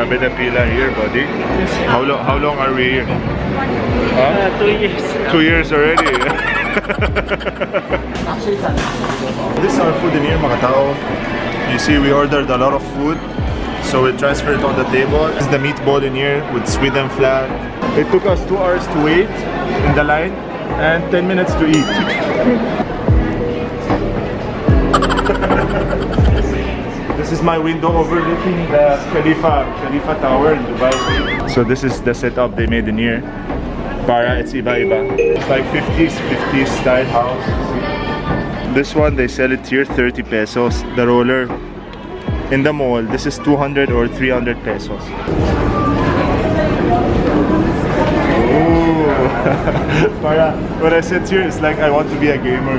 Grabe the pila here, buddy. How long are we here? 2 years. 2 years already. This is our food in here, mga tao. You see, we ordered a lot of food, so we transferred it on the table. This is the meatball in here with Sweden flag. It took us 2 hours to wait in the line and 10 minutes to eat. This is my window overlooking the Khalifa Tower in Dubai. So this is the setup they made in here. Para it's iba-iba. It's like 50s style house. This one they sell it here 30 pesos. The roller in the mall, this is 200 or 300 pesos. Ooh. Para when I sit here, it's like I want to be a gamer.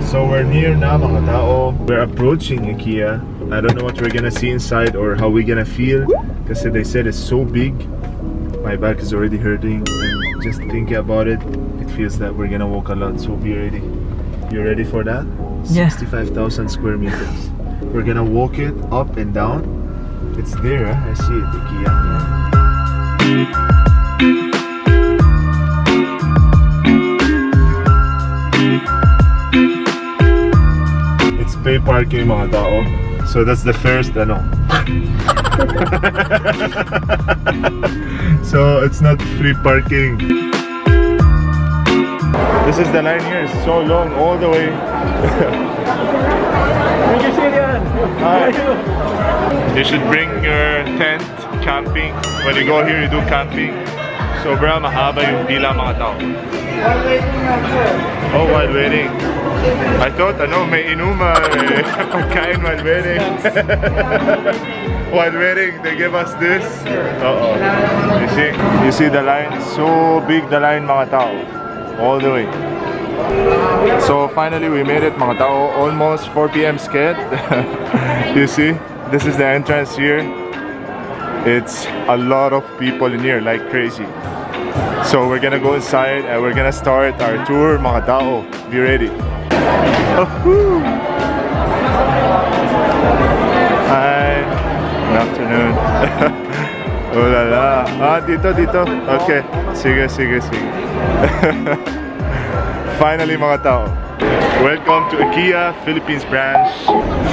So we're near na, mga tao. We're approaching Ikea. I don't know what we're gonna see inside or how we're gonna feel, because they said it's so big. My back is already hurting, and just thinking about it, it feels that we're gonna walk a lot. So be ready. You ready for that? Yeah. 65,000 square meters. We're gonna walk it up and down. It's there, I see it, Ikea. It's pay parking, mga tao. So that's the first, ano. So it's not free parking. This is the line here, it's so long, all the way. Thank you, Syrian. Hi. You should bring your tent camping. When you go here, you do camping. So bro, mahaba yung pila, mga tao. Oh, while waiting. I thought, ano, may inuma, pagkain while waiting. While waiting, they give us this. Uh-oh. You see the line? So big the line, mga tao. All the way. So finally we made it, mga tao. Almost 4 p.m. sked. You see? This is the entrance here. It's a lot of people in here, like crazy. So we're gonna go inside and we're gonna start our tour, mga tao. Be ready. Hi. Good afternoon. Oh la la. Ah, dito. Okay. Sige. Finally, mga tao. Welcome to Ikea Philippines branch.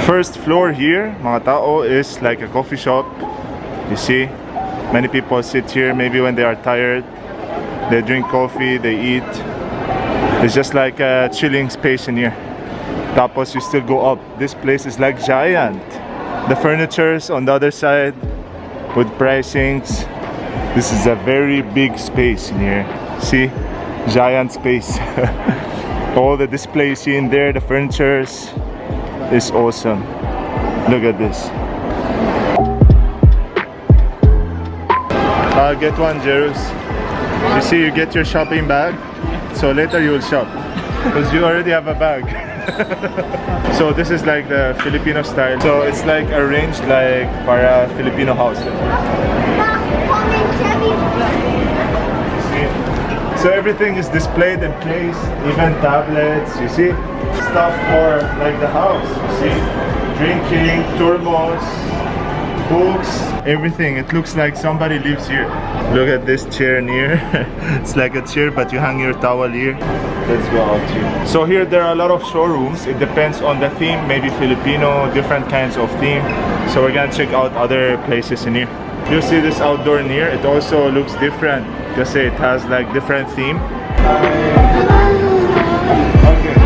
First floor here, mga tao, is like a coffee shop. You see, many people sit here maybe when they are tired. They drink coffee, they eat. It's just like a chilling space in here. Tapos you still go up. This place is like giant. The furniture's on the other side with pricings. This is a very big space in here. See? Giant space. All the displays in there, the furnitures is awesome. Look at this. Get one, Jerus. You see, you get your shopping bag, so later you will shop because you already have a bag. So this is like the Filipino style. So it's like arranged like para Filipino house. So everything is displayed and placed, even tablets, you see? Stuff for like the house, you see? Drinking, thermos, books, everything. It looks like somebody lives here. Look at this chair near. It's like a chair, but you hang your towel here. Let's go out here. So here there are a lot of showrooms. It depends on the theme, maybe Filipino, different kinds of theme. So we're gonna check out other places in here. You see this outdoor in here? It also looks different because it has like different theme. Okay.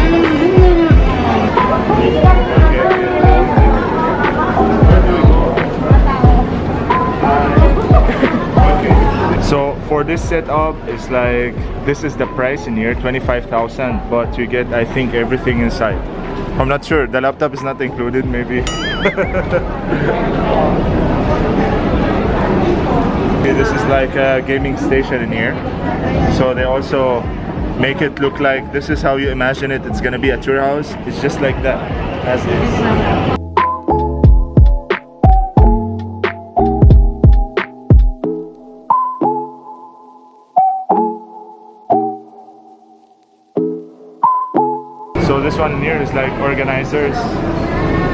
So for this setup, it's like this is the price in here, 25,000, but you get I think everything inside. I'm not sure. The laptop is not included, maybe. Okay, this is like a gaming station in here. So they also make it look like this is how you imagine it. It's gonna be at your house. It's just like that, as is. So this one here is like organizers.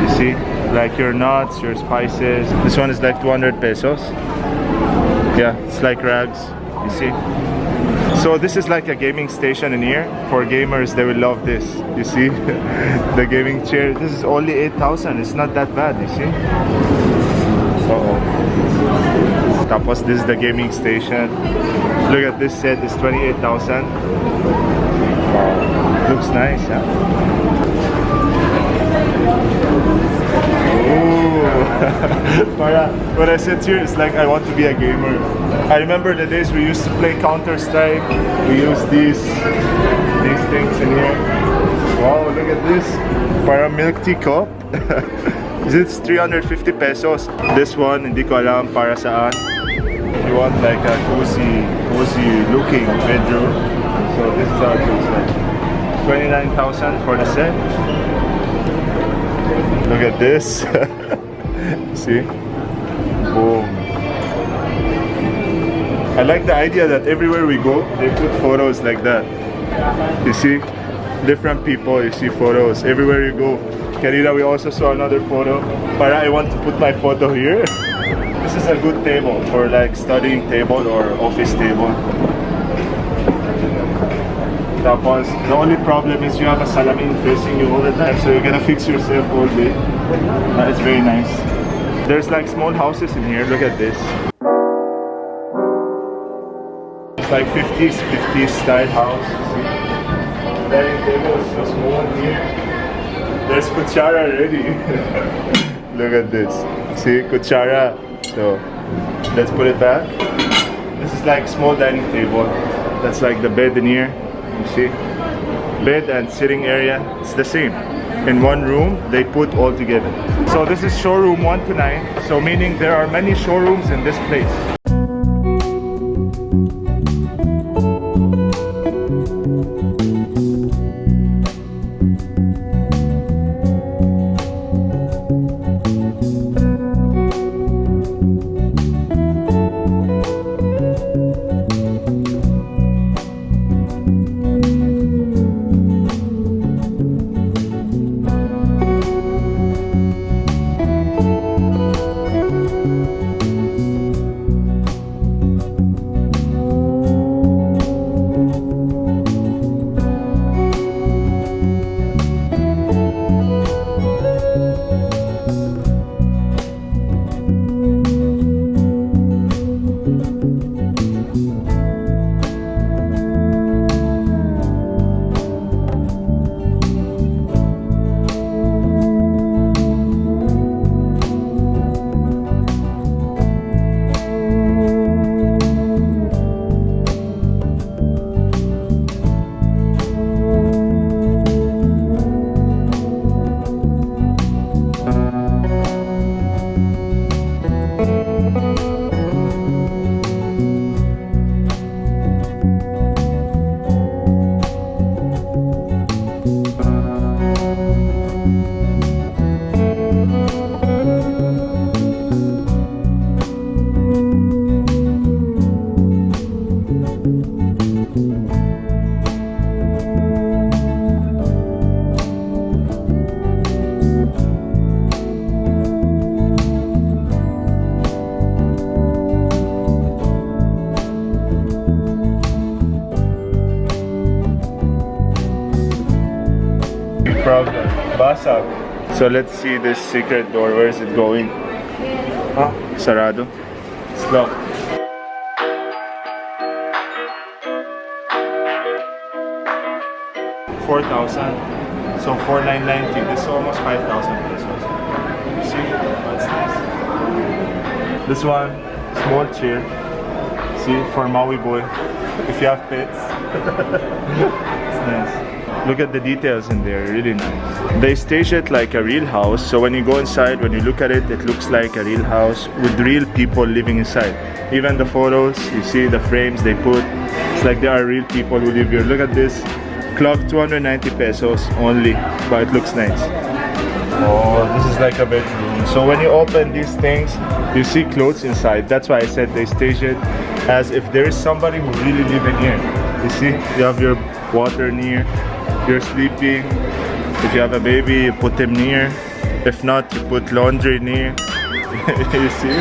You see, like your nuts, your spices. This one is like 200 pesos. Yeah, it's like rags. You see. So this is like a gaming station in here. For gamers, they will love this. You see, the gaming chair. This is only 8,000. It's not that bad. You see. Tapos this is the gaming station. Look at this set. It's 28,000. Wow. Looks nice, huh? Para, when I sit here, it's like I want to be a gamer. I remember the days we used to play Counter-Strike. We use these things in here. Wow, look at this. Para milk tea cup. It's 350 pesos. This one, hindi ko alam para saan. If you want like a cozy looking bedroom. So this is how it looks like. 29,000 for the set. Look at this. See? Boom. I like the idea that everywhere we go, they put photos like that. You see? Different people, you see photos. Everywhere you go. Karina, we also saw another photo. Para I want to put my photo here. This is a good table for like studying table or office table. Tapos, the only problem is you have a salamin facing you all the time, so you're gonna fix yourself all day. It's very nice. There's like small houses in here. Look at this. It's like 50s style house. See? Dining table is so small here. There's kuchara already. Look at this. See, kuchara. So let's put it back. This is like small dining table. That's like the bed in here. You see, bed and sitting area. It's the same. In one room, they put all together. So this is showroom 1 to 9. So meaning there are many showrooms in this place. Basag. So let's see this secret door. Where is it going? Ah, sarado. It's locked. $4,000. So 4,990. This is almost 5,000 pesos. You see? That's nice. This one, small chair. See, for Maui boy. If you have pets. It's nice. Look at the details in there, really nice. They stage it like a real house, so when you go inside, when you look at it, it looks like a real house with real people living inside. Even the photos, you see the frames they put, it's like there are real people who live here. Look at this, clock 290 pesos only, but it looks nice. Oh, this is like a bedroom. So when you open these things, you see clothes inside. That's why I said they stage it as if there is somebody who really live in here. You see, you have your water near. You're sleeping, If you have a baby, you put them near. If not, you put laundry near. You see?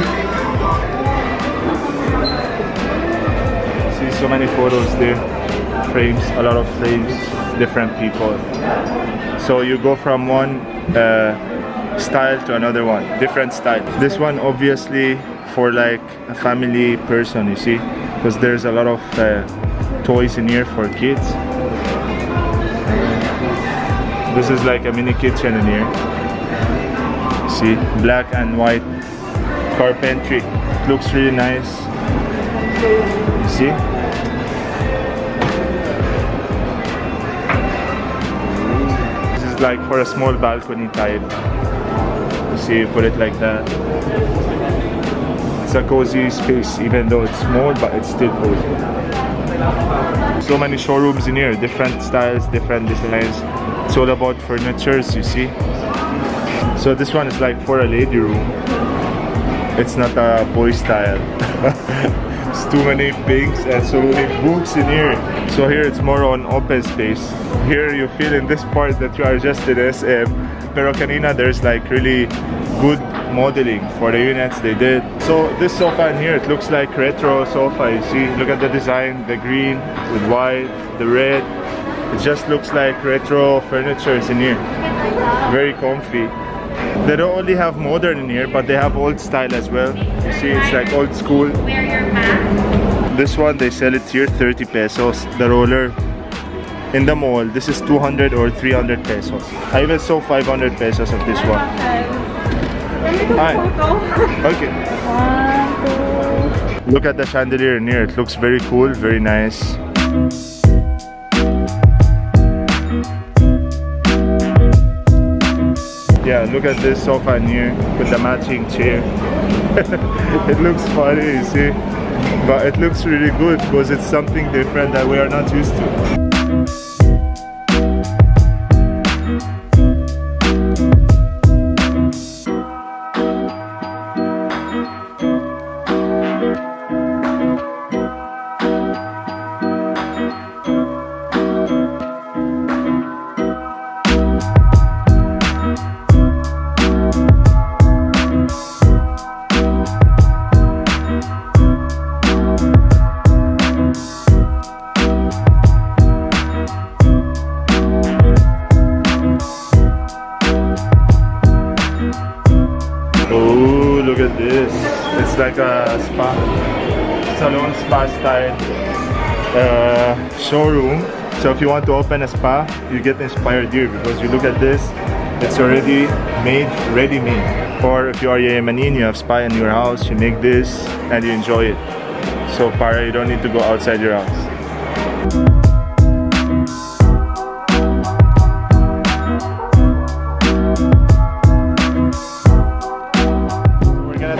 See so many photos there. Frames, a lot of frames, different people. So you go from one style to another one, different style. This one obviously for like a family person, you see, because there's a lot of toys in here for kids. This is like a mini kitchen in here. See, black and white carpentry. Looks really nice. You see? This is like for a small balcony type. You see, you put it like that. It's a cozy space, even though it's small, but it's still cozy. So many showrooms in here, different styles, different designs. It's all about furnitures, you see. So this one is like for a lady room. It's not a boy style. It's too many things and so many books in here. So here it's more on open space. Here you feel in this part that you are just in SM. Pero kanina there's like really good modeling for the units they did. So this sofa in here, it looks like retro sofa, you see. Look at the design, the green with white, the red. It just looks like retro furniture in here. Very comfy. They don't only have modern in here, but they have old style as well. You see, it's like old school. Wear your mask. This one, they sell it here 30 pesos. The roller in the mall, this is 200 or 300 pesos. I even saw 500 pesos of this one. Hi. Okay. Look at the chandelier in here. It looks very cool, very nice. Yeah, look at this sofa in here with the matching chair. It looks funny, you see, but it looks really good because it's something different that we are not used to. Oh, look at this. It's like a spa, salon spa style showroom. So if you want to open a spa, you get inspired here because you look at this, it's already made, ready-made. Or if you are Yemeni and you have spa in your house, you make this and you enjoy it. So para you don't need to go outside your house.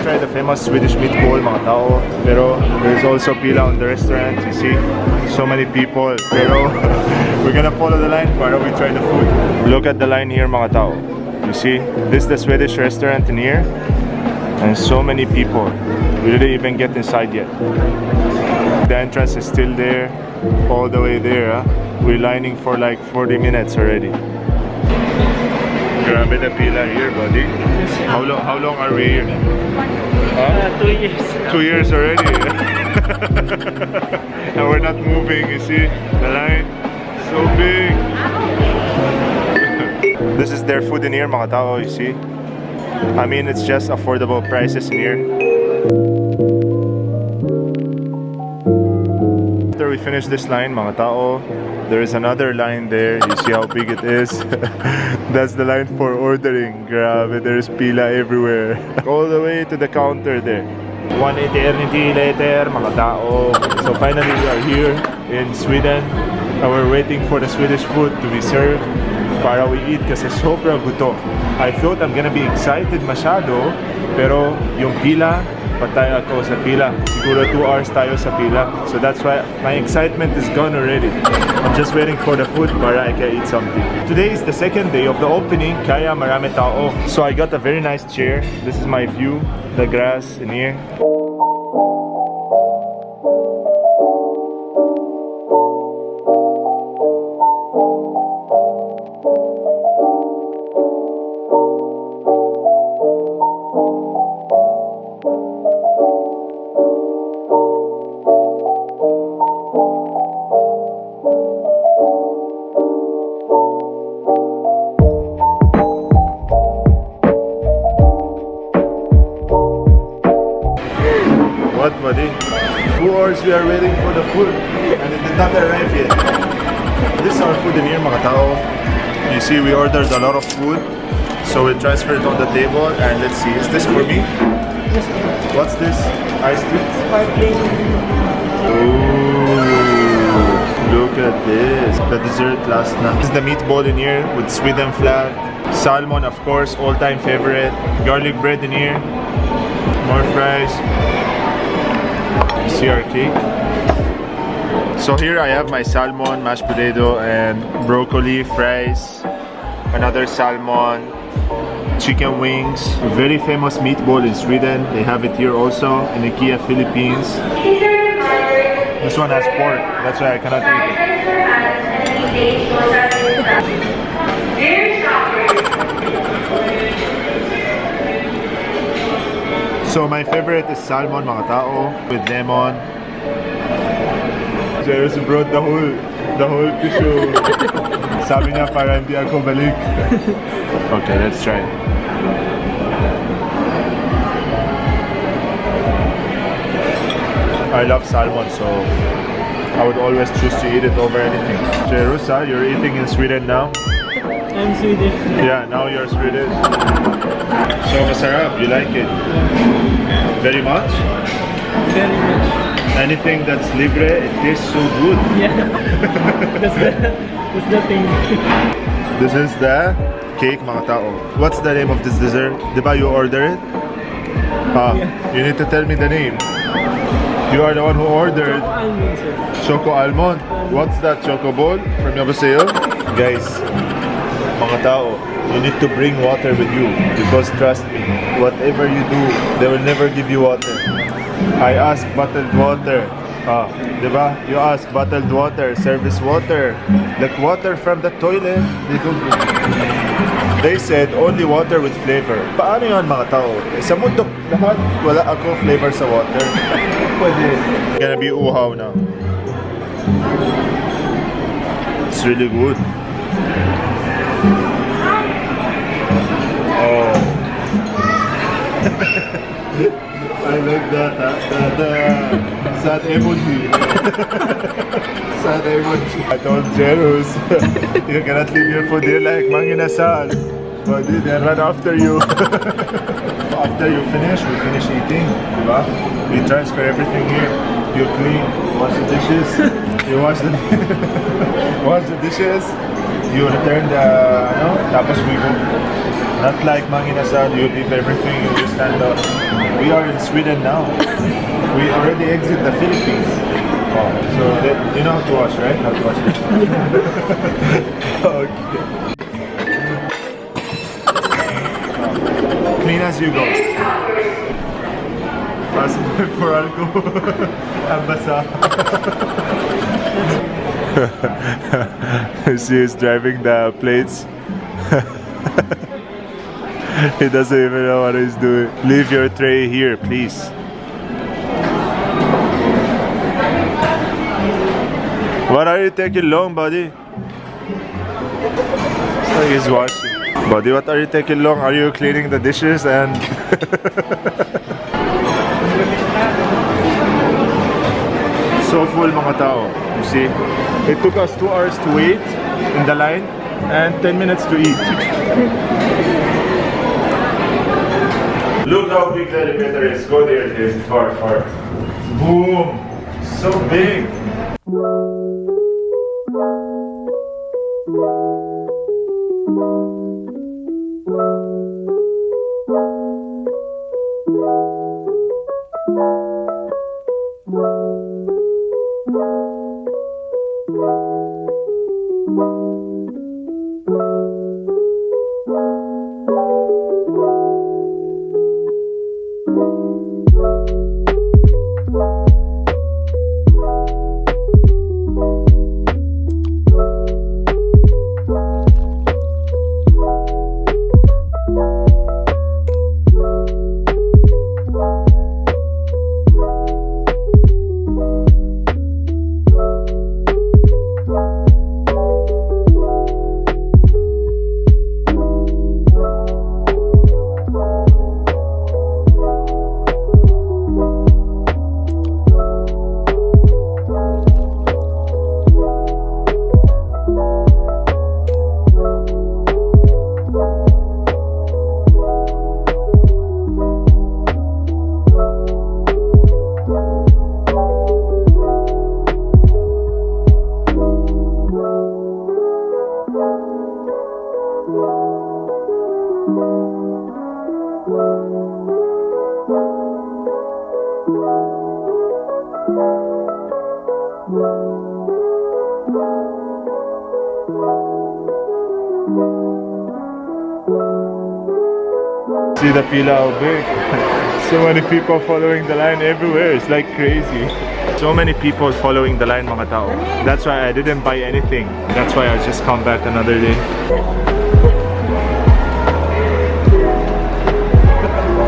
Try the famous Swedish meatball, mga tao. Pero there's also pila on the restaurant. You see, so many people. Pero we're gonna follow the line para we try the food. Look at the line here, mga tao. You see, this is the Swedish restaurant in here, and so many people. We didn't even get inside yet. The entrance is still there, all the way there. Huh? We're lining for like 40 minutes already. Grabe the pila here, buddy. How long are we here? 2 years. 2 years already. And we're not moving, you see? The line, so big. This is their food in here, mga tao, you see? I mean, it's just affordable prices in here. After we finish this line, mga tao, there is another line there. You see how big it is? That's the line for ordering. Grabe, there's pila everywhere. All the way to the counter there. One eternity later, mga tao. So finally we are here in Sweden. And we're waiting for the Swedish food to be served para we eat kasi sobrang gutom. I thought I'm gonna be excited masyado, pero yung pila, patay ako sa pila. Siguro 2 hours tayo sa pila. So that's why my excitement is gone already. I'm just waiting for the food para I can eat something. Today is the second day of the opening, kaya marami tao. So I got a very nice chair. This is my view, the grass in here. What, buddy? 2 hours we are waiting for the food and it did not arrive yet. This is our food in here, mga tao. You see, we ordered a lot of food. So we transfer it on the table and let's see. Is this for me? What's this? Iced tea? Sparkling. Ooh, look at this. The dessert last night. This is the meatball in here with Sweden flag. Salmon, of course, all-time favorite. Garlic bread in here. More fries. See our cake. So here I have my salmon, mashed potato, and broccoli, fries. Another salmon. Chicken wings, a very famous meatball in Sweden. They have it here also in Ikea, Philippines. This one has pork, that's why I cannot eat it. So my favorite is salmon, mga tao, with lemon. Jairus brought the whole tissue. Sabi niya para hindi ako balik. Okay, let's try. I love salmon, so I would always choose to eat it over anything. Jairus, you're eating in Sweden now? I'm Swedish. Yeah, now you're Swedish. So masarap, you like it? Very much? Very much. Anything that's libre, it tastes so good. Yeah. That's the thing. This is the cake, mga tao. What's the name of this dessert? Diba you order it? Yeah. You need to tell me the name. You are the one who ordered. Choco almond, sir. Choco almond. What's that, choco ball from Yeoboseyo? Guys, mga tao, you need to bring water with you because trust me, whatever you do, they will never give you water. I ask bottled water. Diba? You ask bottled water, service water, like water from the toilet. They said only water with flavor. Paano yun, mga tao? Sa mundo lahat, wala ako flavor sa water. Pwede. Gonna be uhaw now. It's really good. Oh. I like that, the sad emoji. Sad emoji. I told Jairus, you cannot leave your food here like manginasal. But they run after you. After you finish, we finish eating. Diba? We transfer everything here. You clean, wash the dishes. You wash the wash the dishes. You return the tapos we go. Not like manginasal, you leave everything, you just stand up. We are in Sweden now. We already exit the Philippines. Oh, so you know how to wash, right? How to wash it. Okay. Clean as you go. Pass for alcohol. Ambasa. See, he's driving the plates. He doesn't even know what he's doing. Leave your tray here, please. What are you taking long, buddy? So he's washing. Buddy, what are you taking long? Are you cleaning the dishes and... So full, mga tao. You see? It took us 2 hours to wait in the line and 10 minutes to eat. Look how big the elevator is. Go there, it is far. Boom! So big! See the pila how big. So many people following the line everywhere. It's like crazy. So many people following the line, mga tao. That's why I didn't buy anything. That's why I just come back another day.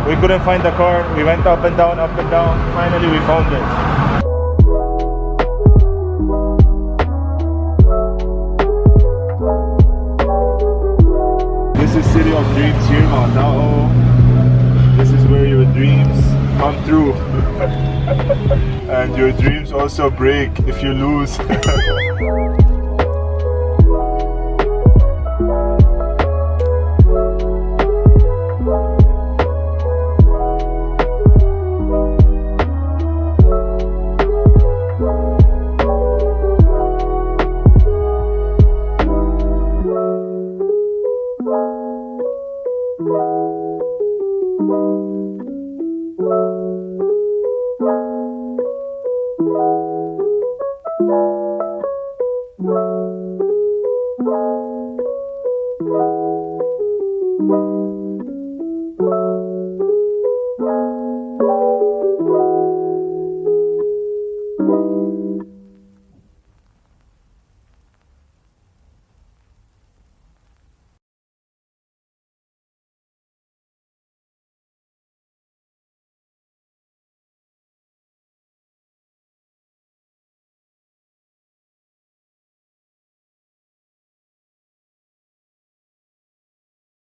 We couldn't find the car. We went up and down, up and down. Finally, we found it. This is City of Dreams here, mga tao. This is where your dreams come true. And your dreams also break if you lose.